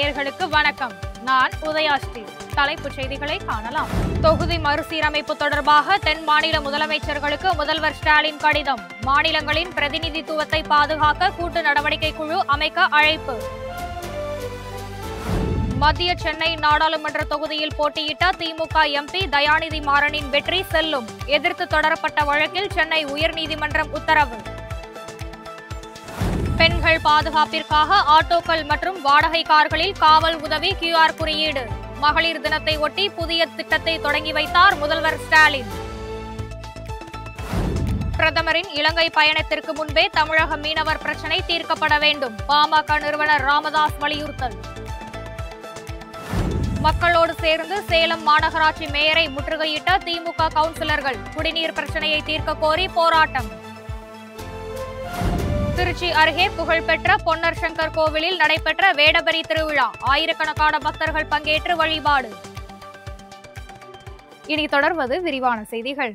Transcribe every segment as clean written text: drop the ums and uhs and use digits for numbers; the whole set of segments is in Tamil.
நேயர்களுக்கு வணக்கம். நான் உதயாஸ்ரீ. தலைப்புச் செய்திகளை காணலாம். தொகுதி மறுசீரமைப்பு தொடர்பாக தென் மாநில முதலமைச்சர்களுக்கு முதல்வர் ஸ்டாலின் கடிதம். மாநிலங்களின் பிரதிநிதித்துவத்தை பாதுகாக்க கூட்டு நடவடிக்கை குழு அமைக்க அழைப்பு. மத்திய சென்னை நாடாளுமன்ற தொகுதியில் போட்டியிட்ட திமுக எம்பி தயாநிதி மாறனின் வெற்றி செல்லும். எதிர்த்து தொடரப்பட்ட வழக்கில் சென்னை உயர்நீதிமன்றம் உத்தரவு. பெண்கள் பாதுகாப்பிற்காக ஆட்டோக்கள் மற்றும் வாடகை கார்களில் காவல் உதவி QR குறியீடு. மகளிர் தினத்தை ஒட்டி புதிய திட்டத்தை தொடங்கி வைத்தார் முதல்வர் ஸ்டாலின். பிரதமரின் இலங்கை பயணத்திற்கு முன்பே தமிழக மீனவர் பிரச்சினை தீர்க்கப்பட வேண்டும். பாமக நிறுவனர் ராமதாஸ் வலியுறுத்தல். மக்களோடு சேர்ந்து சேலம் மாநகராட்சி மேயரை முற்றுகையிட்ட திமுக கவுன்சிலர்கள். குடிநீர் பிரச்சனையை தீர்க்க கோரி போராட்டம். திருச்சி அருகே புகழ்பெற்ற பொன்னர் சங்கர் கோவிலில் நடைபெற்ற வேடபரி திருவிழா. ஆயிரக்கணக்கான பக்தர்கள் பங்கேற்று வழிபாடு. இனி தொடர்வது விரிவான செய்திகள்.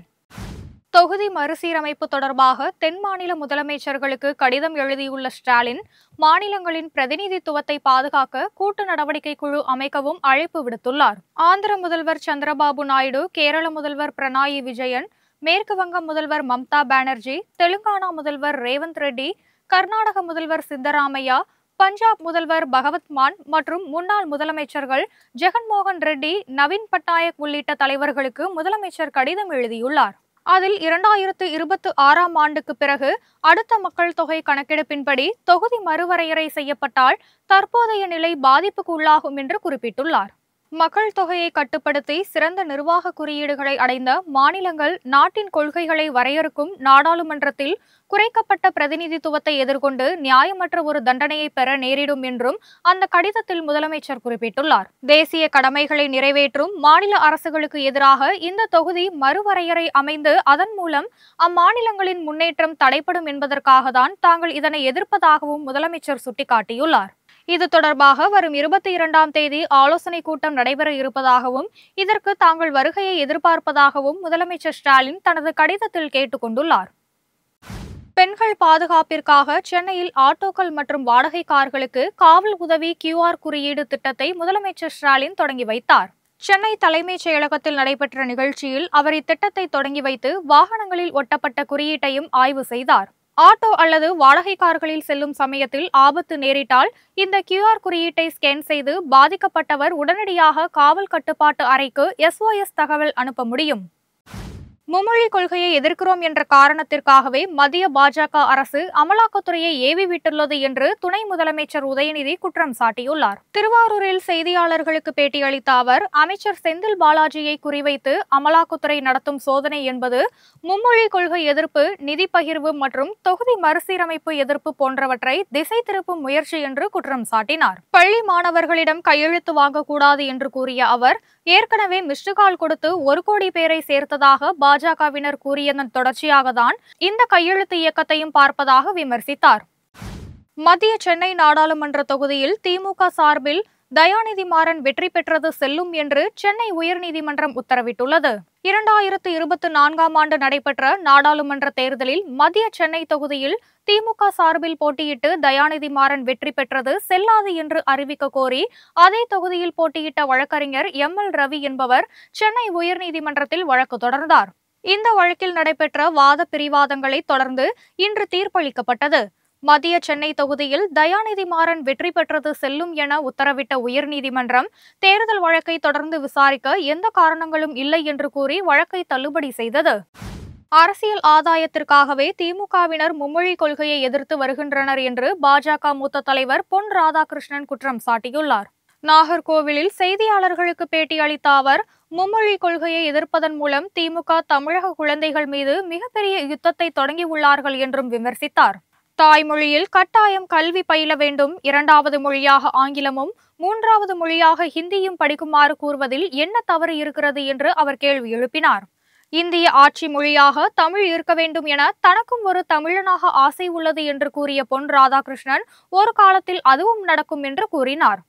தொகுதி மறுசீரமைப்பு தொடர்பாக தென் மாநில முதலமைச்சர்களுக்கு கடிதம் எழுதியுள்ள ஸ்டாலின், மாநிலங்களின் பிரதிநிதித்துவத்தை பாதுகாக்க கூட்டு நடவடிக்கை குழு அமைக்கவும் அழைப்பு விடுத்துள்ளார். ஆந்திர முதல்வர் சந்திரபாபு நாயுடு, கேரள முதல்வர் பினராயி விஜயன், மேற்கு வங்க முதல்வர் மம்தா பானர்ஜி, தெலுங்கானா முதல்வர் ரேவந்த் ரெட்டி, கர்நாடக முதல்வர் சித்தராமையா, பஞ்சாப் முதல்வர் பகவத் மான் மற்றும் முன்னாள் முதலமைச்சர்கள் ஜெகன்மோகன் ரெட்டி, நவீன் பட்நாயக் உள்ளிட்ட தலைவர்களுக்கு முதலமைச்சர் கடிதம் எழுதியுள்ளார். அதில் 2026ஆம் ஆண்டுக்கு பிறகு அடுத்த மக்கள் தொகை கணக்கெடுப்பின்படி தொகுதி மறுவரையறை செய்யப்பட்டால் தற்போதைய நிலை பாதிப்புக்கு உள்ளாகும் என்று குறிப்பிட்டுள்ளார். மக்கள் தொகையை கட்டுப்படுத்தி சிறந்த நிர்வாக குறியீடுகளை அடைந்த மாநிலங்கள் நாட்டின் கொள்கைகளை வரையறுக்கும் நாடாளுமன்றத்தில் குறைக்கப்பட்ட பிரதிநிதித்துவத்தை எதிர்கொண்டு நியாயமற்ற ஒரு தண்டனையை பெற நேரிடும் என்றும் அந்த கடிதத்தில் முதலமைச்சர் குறிப்பிட்டுள்ளார். தேசிய கடமைகளை நிறைவேற்றும் மாநில அரசுகளுக்கு எதிராக இந்த தொகுதி மறுவரையறை அமைந்து அதன் மூலம் அம்மாநிலங்களின் முன்னேற்றம் தடைப்படும் என்பதற்காக தான் தாங்கள் இதனை எதிர்ப்பதாகவும் முதலமைச்சர் சுட்டிக்காட்டியுள்ளார். இது தொடர்பாக வரும் 22ஆம் தேதி ஆலோசனை கூட்டம் நடைபெற இருப்பதாகவும் இதற்கு தாங்கள் வருகையை எதிர்பார்ப்பதாகவும் முதலமைச்சர் ஸ்டாலின் தனது கடிதத்தில் கேட்டுக் கொண்டுள்ளார். பெண்கள் பாதுகாப்பிற்காக சென்னையில் ஆட்டோக்கள் மற்றும் வாடகை கார்களுக்கு காவல் உதவி QR குறியீடு திட்டத்தை முதலமைச்சர் ஸ்டாலின் தொடங்கி வைத்தார். சென்னை தலைமைச் செயலகத்தில் நடைபெற்ற நிகழ்ச்சியில் அவர் இத்திட்டத்தை தொடங்கி வைத்து வாகனங்களில் ஒட்டப்பட்ட குறியீட்டையும் ஆய்வு செய்தார். ஆட்டோ அல்லது வாடகை கார்களில் செல்லும் சமயத்தில் ஆபத்து நேரிட்டால் இந்த QR குறியீட்டை ஸ்கேன் செய்து பாதிக்கப்பட்டவர் உடனடியாக காவல் கட்டுப்பாட்டு அறைக்கு SOS தகவல் அனுப்ப முடியும். மும்மொழி கொள்கையை எதிர்க்கிறோம் என்ற காரணத்திற்காகவே மத்திய பாஜக அரசு அமலாக்கத்துறையை ஏவி விட்டுள்ளது என்று துணை முதலமைச்சர் உதயநிதி குற்றம் சாட்டியுள்ளார். திருவாரூரில் செய்தியாளர்களுக்கு பேட்டியளித்த அவர், அமைச்சர் செந்தில் பாலாஜியை குறிவைத்து அமலாக்கத்துறை நடத்தும் சோதனை என்பது மும்மொழி கொள்கை எதிர்ப்பு, நிதி பகிர்வு மற்றும் தொகுதி மறுசீரமைப்பு எதிர்ப்பு போன்றவற்றை திசை திருப்பும் முயற்சி என்று குற்றம் சாட்டினார். பள்ளி மாணவர்களிடம் கையெழுத்து வாங்கக்கூடாது என்று கூறிய அவர், ஏற்கனவே மிஸ்டு கால் கொடுத்து 1 கோடி பேரை சேர்த்ததாக பாஜகவினர் கூறியதன் தொடர்ச்சியாக தான் இந்த கையெழுத்து இயக்கத்தையும் பார்ப்பதாக விமர்சித்தார். மத்திய சென்னை நாடாளுமன்ற தொகுதியில் திமுக சார்பில் தயாநிதி மாறன் வெற்றி பெற்றது செல்லும் என்று சென்னை உயர்நீதிமன்றம் உத்தரவிட்டுள்ளது. 2024ஆம் ஆண்டு நடைபெற்ற நாடாளுமன்ற தேர்தலில் மத்திய சென்னை தொகுதியில் திமுக சார்பில் போட்டியிட்டு தயாநிதி மாறன் வெற்றி பெற்றது செல்லாது என்று அறிவிக்க கோரி அதே தொகுதியில் போட்டியிட்ட வழக்கறிஞர் ML ரவி என்பவர் சென்னை உயர்நீதிமன்றத்தில் வழக்கு தொடர்ந்தார். இந்த வழக்கில் நடைபெற்ற வாத பிரிவாதங்களை தொடர்ந்து இன்று தீர்ப்பளிக்கப்பட்டது. மத்திய சென்னை தொகுதியில் தயாநிதி மாறன் வெற்றி பெற்றது செல்லும் என உத்தரவிட்ட உயர்நீதிமன்றம் தேர்தல் வழக்கை தொடர்ந்து விசாரிக்க எந்த காரணங்களும் இல்லை என்று கூறி வழக்கை தள்ளுபடி செய்தது. அரசியல் ஆதாயத்திற்காகவே திமுகவினர் மும்மொழி கொள்கையை எதிர்த்து வருகின்றனர் என்று பாஜக மூத்த தலைவர் பொன் ராதாகிருஷ்ணன் குற்றம் சாட்டியுள்ளார். நாகர்கோவிலில் செய்தியாளர்களுக்கு பேட்டியளித்த அவர், மும்மொழி கொள்கையை எதிர்ப்பதன் மூலம் திமுக தமிழக குழந்தைகள் மீது மிகப்பெரிய யுத்தத்தை தொடங்கியுள்ளார்கள் என்றும் விமர்சித்தார். தாய்மொழியில் கட்டாயம் கல்வி பயில வேண்டும், 2வது மொழியாக ஆங்கிலமும் 3வது மொழியாக ஹிந்தியும் படிக்குமாறு கூறுவதில் என்ன தவறு இருக்கிறது என்று அவர் கேள்வி எழுப்பினார். இந்திய ஆட்சி மொழியாக தமிழ் இருக்க வேண்டும் என தனக்கும் ஒரு தமிழனாக ஆசை உள்ளது என்று கூறிய பொன் ராதாகிருஷ்ணன், ஒரு காலத்தில் அதுவும் நடக்கும் என்று கூறினார்.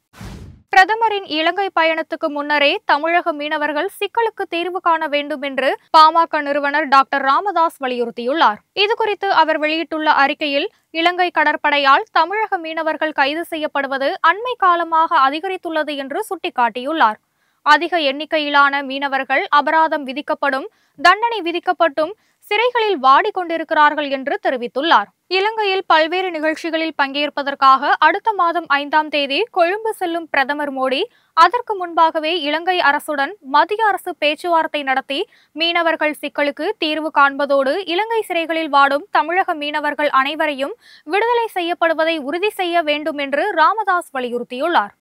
பிரதமரின் இலங்கை பயணத்துக்கு முன்னரே தமிழக மீனவர்கள் சிக்கலுக்கு தீர்வு காண வேண்டும் என்று பாமக நிறுவனர் டாக்டர் ராமதாஸ் வலியுறுத்தியுள்ளார். இதுகுறித்து அவர் வெளியிட்டுள்ள அறிக்கையில், இலங்கை கடற்படையால் தமிழக மீனவர்கள் கைது செய்யப்படுவது அண்மை காலமாக அதிகரித்துள்ளது என்று சுட்டிக்காட்டியுள்ளார். அதிக எண்ணிக்கையிலான மீனவர்கள் அபராதம் விதிக்கப்படும், தண்டனை விதிக்கப்பட்டும் சிறைகளில் வாடிக்கொண்டிருக்கிறார்கள் என்று தெரிவித்துள்ளார். இலங்கையில் பல்வேறு நிகழ்ச்சிகளில் பங்கேற்பதற்காக அடுத்த மாதம் 5ஆம் தேதி கொழும்பு செல்லும் பிரதமர் மோடி, அதற்கு முன்பாகவே இலங்கை அரசுடன் மத்திய அரசு பேச்சுவார்த்தை நடத்தி மீனவர்கள் சிக்கலுக்கு தீர்வு காண்பதோடு இலங்கை சிறைகளில் வாடும் தமிழக மீனவர்கள் அனைவரையும் விடுதலை செய்யப்படுவதை உறுதி செய்ய வேண்டும் என்று ராமதாஸ் வலியுறுத்தியுள்ளார்.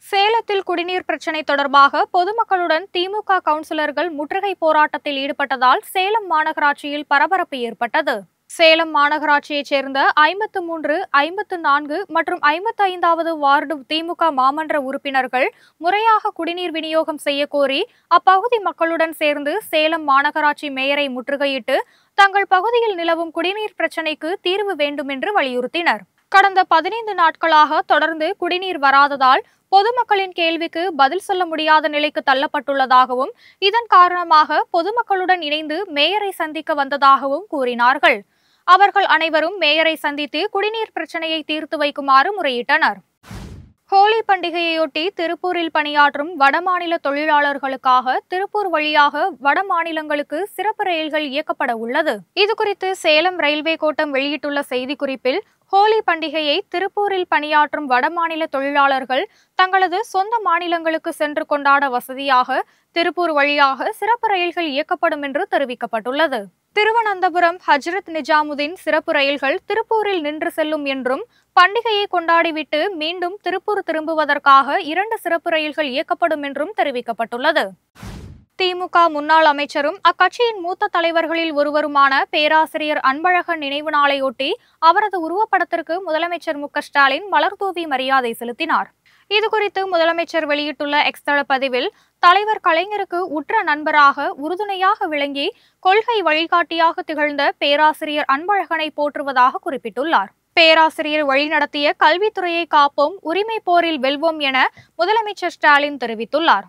சேலத்தில் குடிநீர் பிரச்சினை தொடர்பாக பொதுமக்களுடன் திமுக கவுன்சிலர்கள் முற்றுகை போராட்டத்தில் ஈடுபட்டதால் சேலம் மாநகராட்சியில் பரபரப்பு ஏற்பட்டது. சேலம் மாநகராட்சியைச் சேர்ந்த 53, 54 மற்றும் 55வது வார்டு திமுக மாமன்ற உறுப்பினர்கள் முறையாக குடிநீர் விநியோகம் செய்ய கோரி அப்பகுதி மக்களுடன் சேர்ந்து சேலம் மாநகராட்சி மேயரை முற்றுகையிட்டு தங்கள் பகுதியில் நிலவும் குடிநீர் பிரச்சினைக்கு தீர்வு வேண்டும் என்று வலியுறுத்தினர். கடந்த 15 நாட்களாக தொடர்ந்து குடிநீர் வராததால் பொதுமக்களின் கேள்விக்கு பதில் சொல்ல முடியாத நிலைக்கு தள்ளப்பட்டுள்ளதாகவும், இதன் காரணமாக பொதுமக்களுடன் இணைந்து மேயரை சந்திக்க வந்ததாகவும் கூறினார்கள். அவர்கள் அனைவரும் மேயரை சந்தித்து குடிநீர் பிரச்சனையை தீர்த்து வைக்குமாறு முறையிட்டனர். ஹோலி பண்டிகையையொட்டி திருப்பூரில் பணியாற்றும் வடமாநில தொழிலாளர்களுக்காக திருப்பூர் வழியாக வட மாநிலங்களுக்கு சிறப்பு ரயில்கள் இயக்கப்பட உள்ளது. இதுகுறித்து சேலம் ரயில்வே கோட்டம் வெளியிட்டுள்ள செய்திக்குறிப்பில், ஹோலி பண்டிகையை திருப்பூரில் பணியாற்றும் வடமாநில தொழிலாளர்கள் தங்களது சொந்த மாநிலங்களுக்கு சென்று கொண்டாட வசதியாக திருப்பூர் வழியாக சிறப்பு ரயில்கள் இயக்கப்படும் என்று தெரிவிக்கப்பட்டுள்ளது. திருவனந்தபுரம் ஹஜ்ரத் நிஜாமுதீன் சிறப்பு ரயில்கள் திருப்பூரில் நின்று செல்லும் என்றும், பண்டிகையை கொண்டாடிவிட்டு மீண்டும் திருப்பூர் திரும்புவதற்காக 2 சிறப்பு ரயில்கள் இயக்கப்படும் என்றும் தெரிவிக்கப்பட்டுள்ளது. திமுக முன்னாள் அமைச்சரும் அக்கட்சியின் மூத்த தலைவர்களில் ஒருவருமான பேராசிரியர் அன்பழகன் நினைவு நாளையொட்டி அவரது உருவப்படத்திற்கு முதலமைச்சர் மு.க.ஸ்டாலின் மலர்தூவி மரியாதை செலுத்தினார். இதுகுறித்து முதலமைச்சர் வெளியிட்டுள்ள எக்ஸ் தள பதிவில், தலைவர் கலைஞருக்கு உற்ற நண்பராக உறுதுணையாக விளங்கி கொள்கை வழிகாட்டியாக திகழ்ந்த பேராசிரியர் அன்பழகனை போற்றுவதாக குறிப்பிட்டுள்ளார். பேராசிரியர் வழிநடத்திய கல்வித்துறையை காப்போம், உரிமை போரில் வெல்வோம் என முதலமைச்சர் ஸ்டாலின் தெரிவித்துள்ளார்.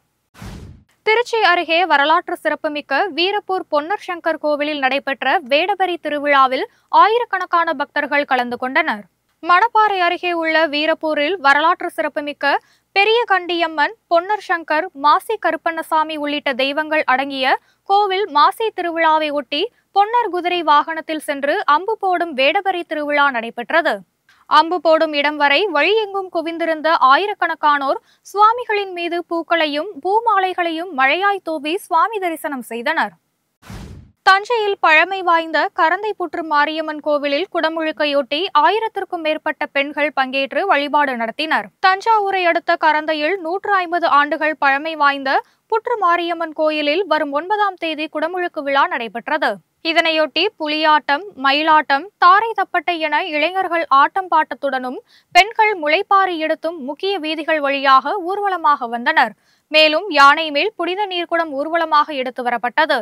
திருச்சி அருகே வரலாற்று சிறப்புமிக்க வீரப்பூர் பொன்னர் சங்கர் கோவிலில் நடைபெற்ற வேடபரி திருவிழாவில் ஆயிரக்கணக்கான பக்தர்கள் கலந்து கொண்டனர். மணப்பாறை அருகே உள்ள வீரப்பூரில் வரலாற்று சிறப்புமிக்க பெரிய கண்டியம்மன், பொன்னர் சங்கர், மாசி கருப்பண்ணசாமி உள்ளிட்ட தெய்வங்கள் அடங்கிய கோவில் மாசி திருவிழாவை ஒட்டி பொன்னர் குதிரை வாகனத்தில் சென்று அம்பு போடும் வேடபரி திருவிழா நடைபெற்றது. அம்பு போடும் இடம் வரை வழியெங்கும் குவிந்திருந்த ஆயிரக்கணக்கானோர் சுவாமிகளின் மீது பூக்களையும் பூமாலைகளையும் மழையாய் தூவி சுவாமி தரிசனம் செய்தனர். தஞ்சையில் பழமை வாய்ந்த கரந்தைப்புற்று மாரியம்மன் கோவிலில் குடமுழுக்கையொட்டி 1000க்கும் மேற்பட்ட பெண்கள் பங்கேற்று வழிபாடு நடத்தினர். தஞ்சாவூரை அடுத்த கரந்தையில் 150 ஆண்டுகள் பழமை வாய்ந்த புற்று மாரியம்மன் கோயிலில் வரும் 9ஆம் தேதி குடமுழுக்கு விழா நடைபெற்றது. இதனையொட்டி புலியாட்டம், மயிலாட்டம், தாரை தப்பட்டை என இளைஞர்கள் ஆட்டம் பாட்டத்துடனும் பெண்கள் முளைப்பாரி எடுத்தும் முக்கிய வீதிகள் வழியாக ஊர்வலமாக வந்தனர். மேலும் யானை மேல் புனித நீர்க்குடம் ஊர்வலமாக எடுத்து வரப்பட்டது.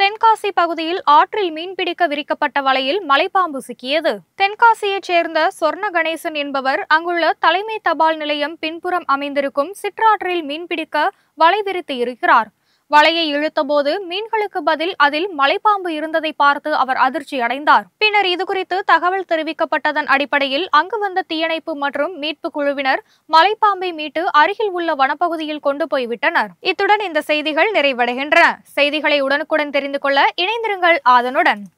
தென்காசி பகுதியில் ஆற்றில் மீன்பிடிக்க விரிக்கப்பட்ட வலையில் மலைப்பாம்பு சிக்கியது. தென்காசியைச் சேர்ந்த சொர்ண கணேசன் என்பவர் அங்குள்ள தலைமை தபால் நிலையம் பின்புறம் அமைந்திருக்கும் சிற்றாற்றில் மீன்பிடிக்க வலை விரித்து இருக்கிறார். வலையை இழுத்தபோது மீன்களுக்கு பதில் அதில் மலைப்பாம்பு இருந்ததை பார்த்து அவர் அதிர்ச்சி அடைந்தார். பின்னர் இதுகுறித்து தகவல் தெரிவிக்கப்பட்டதன் அடிப்படையில் அங்கு வந்த தீயணைப்பு மற்றும் மீட்பு குழுவினர் மலைப்பாம்பை மீட்டு அருகில் உள்ள வனப்பகுதியில் கொண்டு போய்விட்டனர். இத்துடன் இந்த செய்திகள் நிறைவடைகின்றன. செய்திகளை உடனுக்குடன் தெரிந்து கொள்ள இணைந்திருங்கள் ஆதனுடன்.